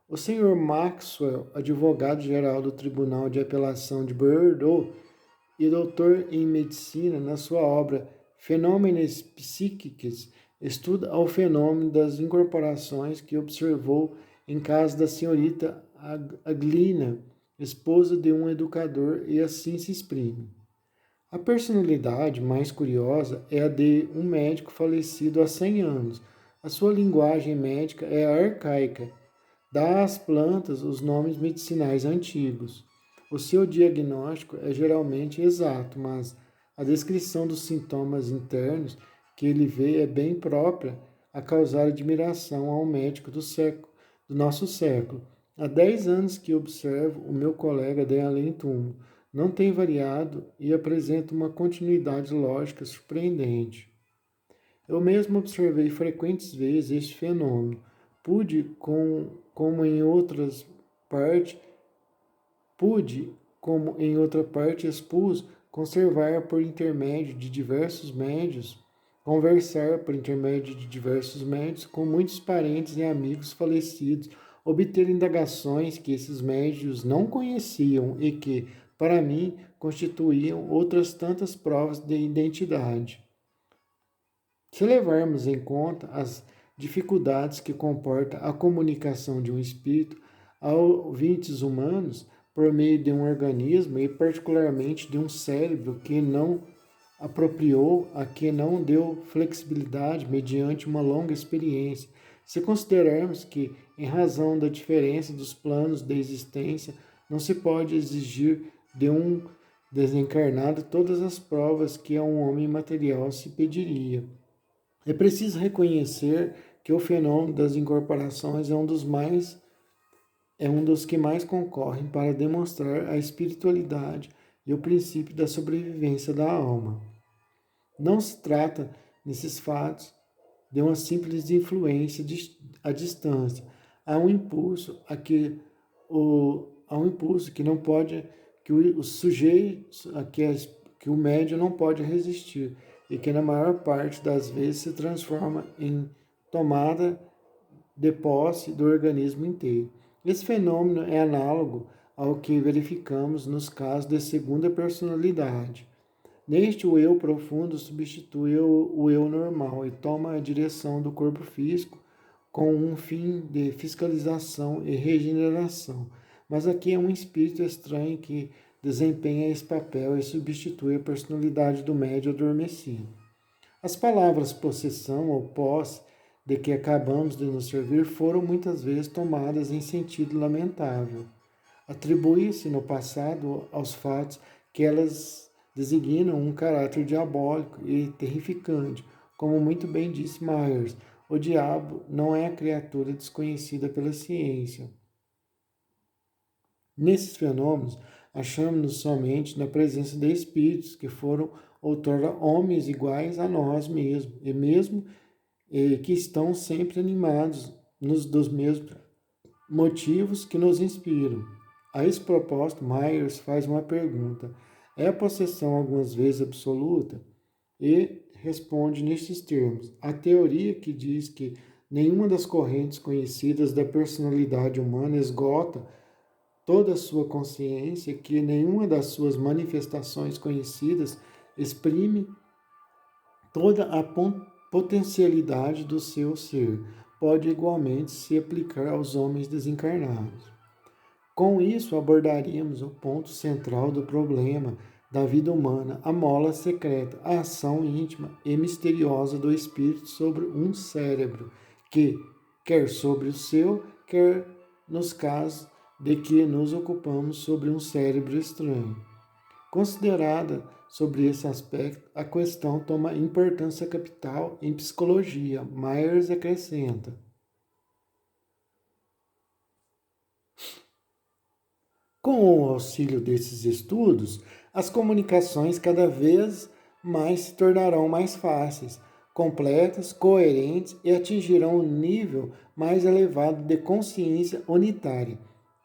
O Sr. Maxwell, advogado-geral do Tribunal de Apelação de Bordeaux e doutor em medicina, na sua obra Fenômenos Psíquicos, estuda o fenômeno das incorporações que observou em casa da senhorita Aglina, esposa de um educador, e assim se exprime. A personalidade mais curiosa é a de um médico falecido há 100 anos. A sua linguagem médica é arcaica, dá às plantas os nomes medicinais antigos. O seu diagnóstico é geralmente exato, mas a descrição dos sintomas internos que ele vê é bem própria a causar admiração ao médico do nosso século. Há 10 anos que observo o meu colega de além-túmulo. Não tem variado e apresenta uma continuidade lógica surpreendente. Eu mesmo observei frequentes vezes este fenômeno. Pude, como em outras partes, Pude, como em outra parte expus, conservar por intermédio de diversos médios, conversar por intermédio de diversos médios com muitos parentes e amigos falecidos, obter indagações que esses médios não conheciam e que, para mim, constituíam outras tantas provas de identidade. Se levarmos em conta as dificuldades que comporta a comunicação de um espírito a ouvintes humanos por meio de um organismo e particularmente de um cérebro que não apropriou, a que não deu flexibilidade mediante uma longa experiência, se considerarmos que, em razão da diferença dos planos de existência, não se pode exigir de um desencarnado todas as provas que a um homem material se pediria. É preciso reconhecer que o fenômeno das incorporações é um dos que mais concorrem para demonstrar a espiritualidade e o princípio da sobrevivência da alma. Não se trata, nesses fatos, de uma simples influência à distância. Há um impulso que não pode, que o sujeito, que o médium não pode resistir e que na maior parte das vezes se transforma em tomada de posse do organismo inteiro. Esse fenômeno é análogo ao que verificamos nos casos de segunda personalidade. Neste, o eu profundo substitui o eu normal e toma a direção do corpo físico com um fim de fiscalização e regeneração. Mas aqui é um espírito estranho que desempenha esse papel e substitui a personalidade do médium adormecido. As palavras possessão ou posse de que acabamos de nos servir foram muitas vezes tomadas em sentido lamentável. Atribui-se no passado aos fatos que elas designam um caráter diabólico e terrificante, como muito bem disse Myers. O diabo não é a criatura desconhecida pela ciência. Nesses fenômenos, achamos-nos somente na presença de espíritos que foram outrora homens iguais a nós mesmos, e mesmo que estão sempre animados dos mesmos motivos que nos inspiram. A esse propósito, Myers faz uma pergunta: é a possessão algumas vezes absoluta? E responde nestes termos: a teoria que diz que nenhuma das correntes conhecidas da personalidade humana esgota toda a sua consciência, que nenhuma das suas manifestações conhecidas exprime toda a potencialidade do seu ser, pode igualmente se aplicar aos homens desencarnados. Com isso, abordaríamos o ponto central do problema da vida humana, a mola secreta, a ação íntima e misteriosa do espírito sobre um cérebro, que, quer sobre o seu, quer nos casos de que nos ocupamos sobre um cérebro estranho. Considerada sobre esse aspecto, a questão toma importância capital em psicologia. Myers acrescenta: com o auxílio desses estudos, as comunicações cada vez mais se tornarão mais fáceis, completas, coerentes e atingirão um nível mais elevado de consciência unitária.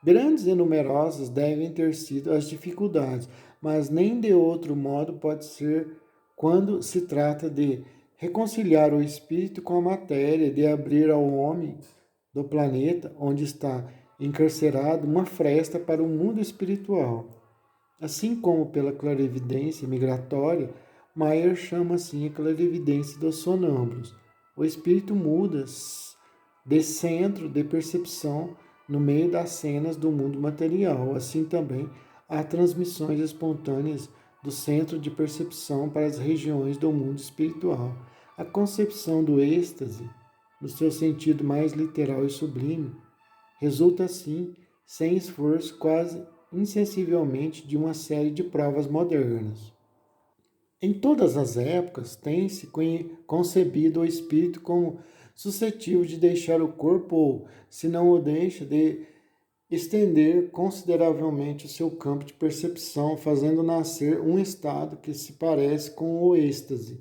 Grandes e numerosas devem ter sido as dificuldades, mas nem de outro modo pode ser quando se trata de reconciliar o espírito com a matéria, de abrir ao homem do planeta onde está encarcerado uma fresta para o mundo espiritual. Assim como pela clarividência migratória, Maier chama assim a clarividência dos sonâmbulos. O espírito muda de centro de percepção no meio das cenas do mundo material. Assim também há transmissões espontâneas do centro de percepção para as regiões do mundo espiritual. A concepção do êxtase, no seu sentido mais literal e sublime, resulta assim, sem esforço, quase insensivelmente, de uma série de provas modernas. Em todas as épocas, tem-se concebido o espírito como suscetível de deixar o corpo ou, se não o deixa, de estender consideravelmente o seu campo de percepção, fazendo nascer um estado que se parece com o êxtase.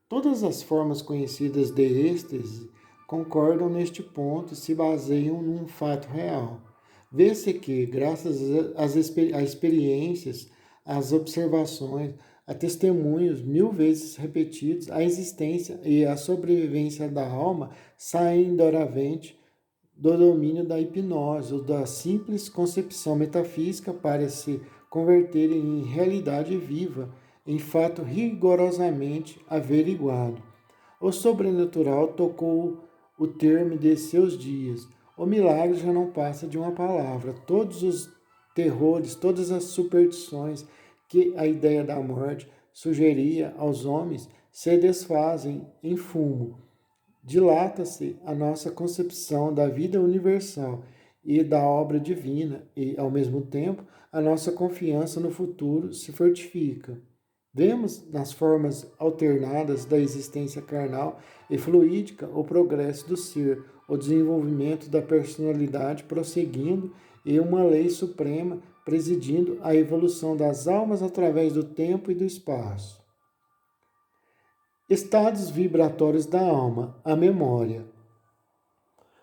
Todas as formas conhecidas de êxtase concordam neste ponto e se baseiam num fato real. Vê-se que, graças às experiências, às observações, a testemunhos mil vezes repetidos, a existência e a sobrevivência da alma saem doravante do domínio da hipnose ou da simples concepção metafísica para se converterem em realidade viva, em fato rigorosamente averiguado. O sobrenatural tocou o termo de seus dias. O milagre já não passa de uma palavra. Todos os terrores, todas as superstições que a ideia da morte sugeria aos homens se desfazem em fumo. Dilata-se a nossa concepção da vida universal e da obra divina, e, ao mesmo tempo, a nossa confiança no futuro se fortifica. Vemos nas formas alternadas da existência carnal e fluídica o progresso do ser, o desenvolvimento da personalidade prosseguindo e uma lei suprema presidindo a evolução das almas através do tempo e do espaço. Estados vibratórios da alma, a memória.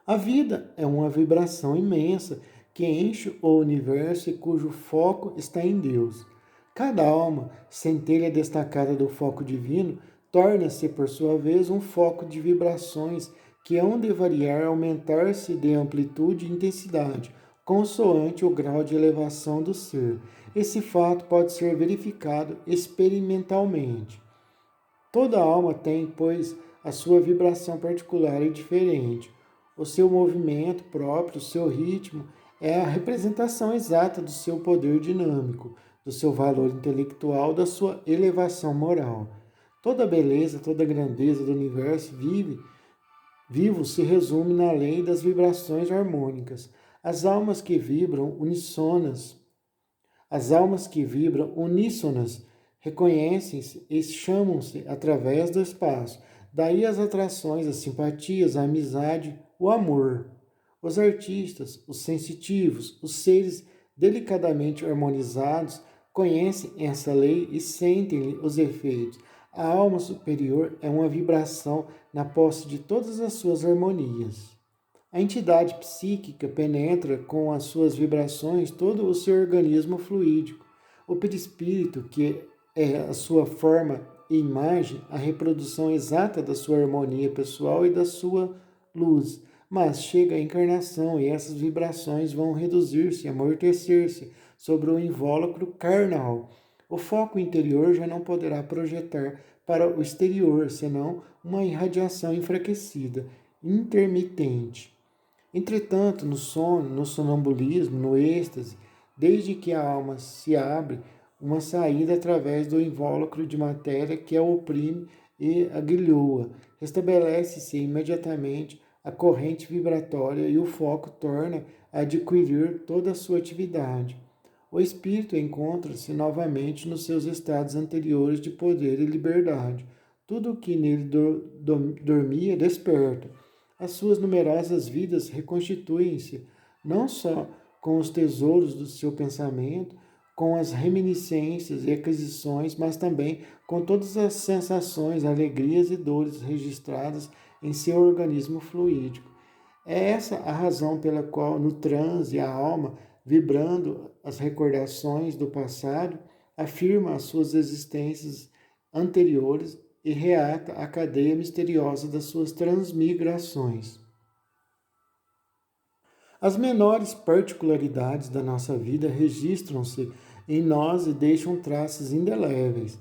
A vida é uma vibração imensa que enche o universo e cujo foco está em Deus. Cada alma, centelha destacada do foco divino, torna-se, por sua vez, um foco de vibrações que hão de variar, aumentar-se de amplitude e intensidade, consoante o grau de elevação do ser. Esse fato pode ser verificado experimentalmente. Toda alma tem, pois, a sua vibração particular e diferente. O seu movimento próprio, o seu ritmo, é a representação exata do seu poder dinâmico, do seu valor intelectual, da sua elevação moral. Toda a beleza, toda a grandeza do universo vivo se resume na lei das vibrações harmônicas. As almas que vibram uníssonas reconhecem-se e chamam-se através do espaço. Daí as atrações, as simpatias, a amizade, o amor. Os artistas, os sensitivos, os seres delicadamente harmonizados conhecem essa lei e sentem-lhe os efeitos. A alma superior é uma vibração na posse de todas as suas harmonias. A entidade psíquica penetra com as suas vibrações todo o seu organismo fluídico. O perispírito, que é a sua forma e imagem, a reprodução exata da sua harmonia pessoal e da sua luz. Mas chega a encarnação e essas vibrações vão reduzir-se, amortecer-se sobre o invólucro carnal. O foco interior já não poderá projetar para o exterior, senão uma irradiação enfraquecida, intermitente. Entretanto, no sono, no sonambulismo, no êxtase, desde que a alma se abre, uma saída através do invólucro de matéria que a oprime e agrilhoa. Restabelece-se imediatamente a corrente vibratória e o foco torna a adquirir toda a sua atividade. O espírito encontra-se novamente nos seus estados anteriores de poder e liberdade. Tudo o que nele dormia desperta. As suas numerosas vidas reconstituem-se, não só com os tesouros do seu pensamento, com as reminiscências e aquisições, mas também com todas as sensações, alegrias e dores registradas em seu organismo fluídico. É essa a razão pela qual, no transe, a alma, vibrando as recordações do passado, afirma as suas existências anteriores e reata a cadeia misteriosa das suas transmigrações. As menores particularidades da nossa vida registram-se em nós e deixam traços indeléveis.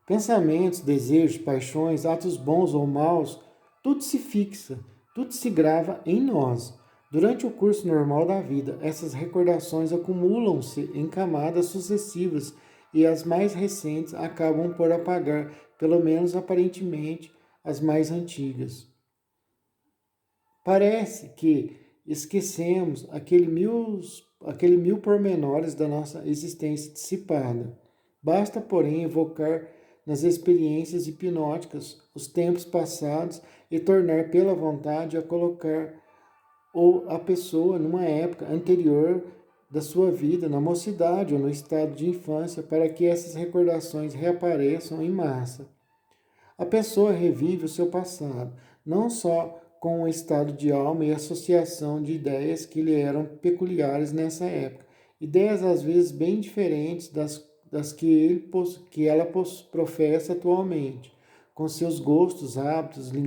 Pensamentos, desejos, paixões, atos bons ou maus, tudo se fixa, tudo se grava em nós. Durante o curso normal da vida, essas recordações acumulam-se em camadas sucessivas e as mais recentes acabam por apagar, pelo menos aparentemente, as mais antigas. Parece que esquecemos aquele mil pormenores da nossa existência dissipada. Basta, porém, evocar nas experiências hipnóticas os tempos passados e tornar pela vontade a colocar ou a pessoa numa época anterior da sua vida, na mocidade ou no estado de infância, para que essas recordações reapareçam em massa. A pessoa revive o seu passado, não só com o estado de alma e associação de ideias que lhe eram peculiares nessa época, ideias às vezes bem diferentes das que ela professa atualmente, com seus gostos, hábitos,